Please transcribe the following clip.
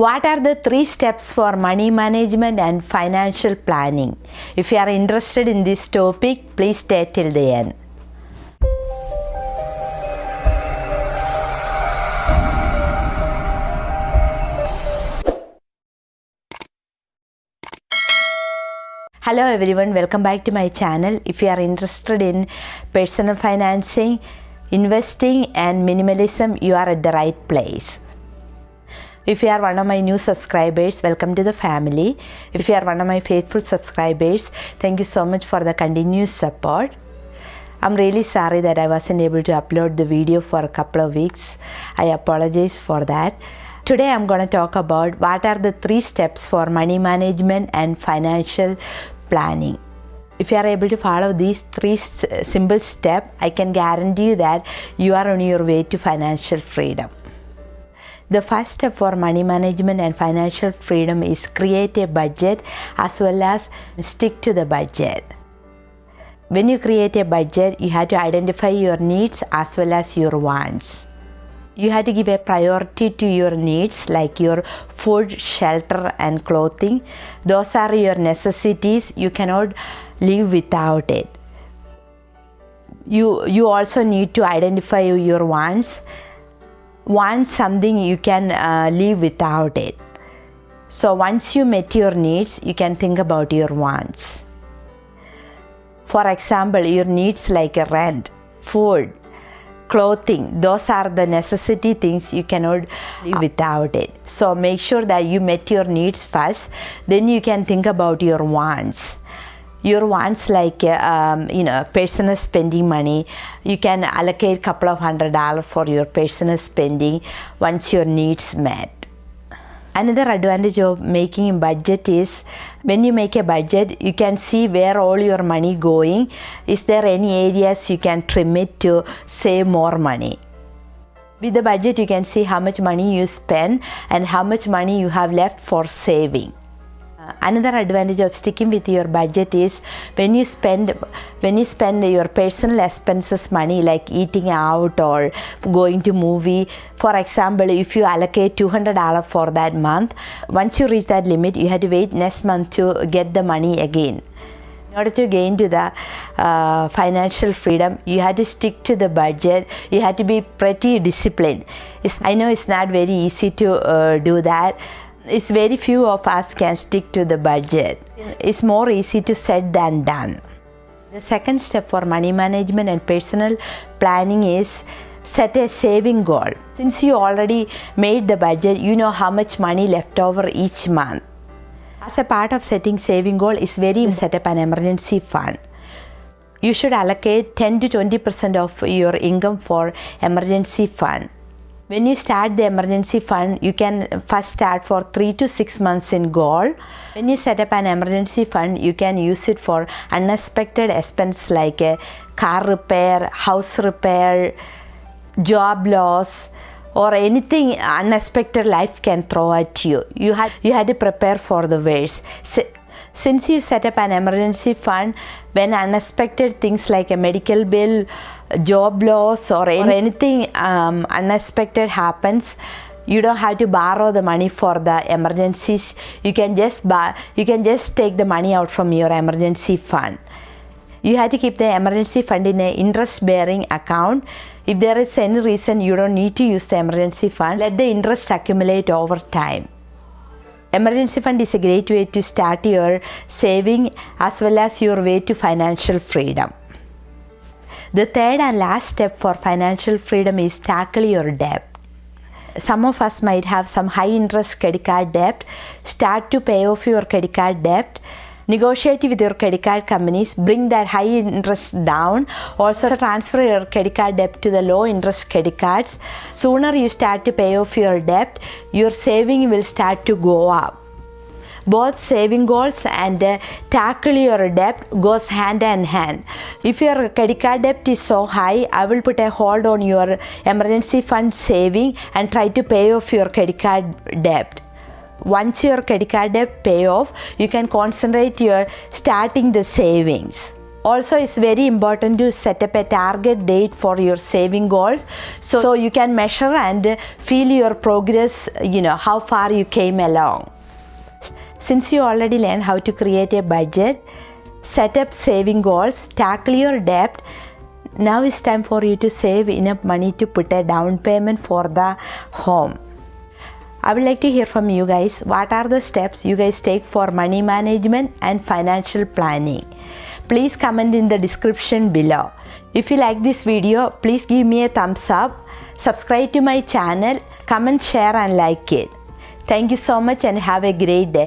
What are the 3 steps for money management and financial planning? If you are interested in this topic, please stay till the end. Hello everyone, welcome back to my channel. If you are interested in personal financing, investing and minimalism, you are at the right place. If you are one of my new subscribers, welcome to the family. If you are one of my faithful subscribers, thank you so much for the continuous support. I'm really sorry that I wasn't able to upload the video for a couple of weeks. I apologize for that. Today I'm going to talk about what are the 3 steps for money management and financial planning. If you are able to follow these 3 simple steps, I can guarantee you that you are on your way to financial freedom. The first step for money management and financial freedom is create a budget as well as stick to the budget. When you create a budget, you have to identify your needs as well as your wants. You have to give a priority to your needs like your food, shelter and clothing. Those are your necessities. You cannot live without it. You also need to identify your wants. Want something, you can live without it. So once you met your needs, you can think about your wants. For example, your needs like rent, food, clothing, those are the necessity things you cannot live without it. So make sure that you met your needs first, then you can think about your wants. Your wants like personal spending money, you can allocate a couple of $100 for your personal spending once your needs met. Another advantage of making a budget is when you make a budget, you can see where all your money going. Is there any areas you can trim it to save more money? With the budget, you can see how much money you spend and how much money you have left for saving. Another advantage of sticking with your budget is when you spend your personal expenses money like eating out or going to movie. For example, if you allocate $200 for that month, once you reach that limit, you have to wait next month to get the money again. In order to gain to the financial freedom, you have to stick to the budget. You have to be pretty disciplined. I know it's not very easy to do that. It's very few of us can stick to the budget. It's more easy to set than done. The second step for money management and personal planning is set a saving goal. Since you already made the budget, you know how much money left over each month. As a part of setting saving goal, it's very important to set up an emergency fund. You should allocate 10 to 20% of your income for emergency fund. When you start the emergency fund, you can first start for 3 to 6 months in goal. When you set up an emergency fund, you can use it for unexpected expense like a car repair, house repair, job loss, or anything unexpected life can throw at you. You had to prepare for the worst. Since you set up an emergency fund, when unexpected things like a medical bill, job loss or anything unexpected happens, you don't have to borrow the money for the emergencies. You can just take the money out from your emergency fund. You have to keep the emergency fund in an interest-bearing account. If there is any reason you don't need to use the emergency fund, let the interest accumulate over time. Emergency fund is a great way to start your saving as well as your way to financial freedom. The third and last step for financial freedom is tackle your debt. Some of us might have some high interest credit card debt. Start to pay off your credit card debt. Negotiate with your credit card companies, bring that high interest down. Also transfer your credit card debt to the low interest credit cards. Sooner you start to pay off your debt, your saving will start to go up. Both saving goals and tackle your debt goes hand in hand. If your credit card debt is so high, I will put a hold on your emergency fund saving and try to pay off your credit card debt. Once your credit card debt pay off, you can concentrate your starting the savings. Also, it's very important to set up a target date for your saving goals, so you can measure and feel your progress, how far you came along. Since you already learned how to create a budget, set up saving goals, tackle your debt, now it's time for you to save enough money to put a down payment for the home. I would like to hear from you guys. What are the steps you guys take for money management and financial planning? Please comment in the description below. If you like this video, please give me a thumbs up, subscribe to my channel, comment, share and like it. Thank you so much and have a great day.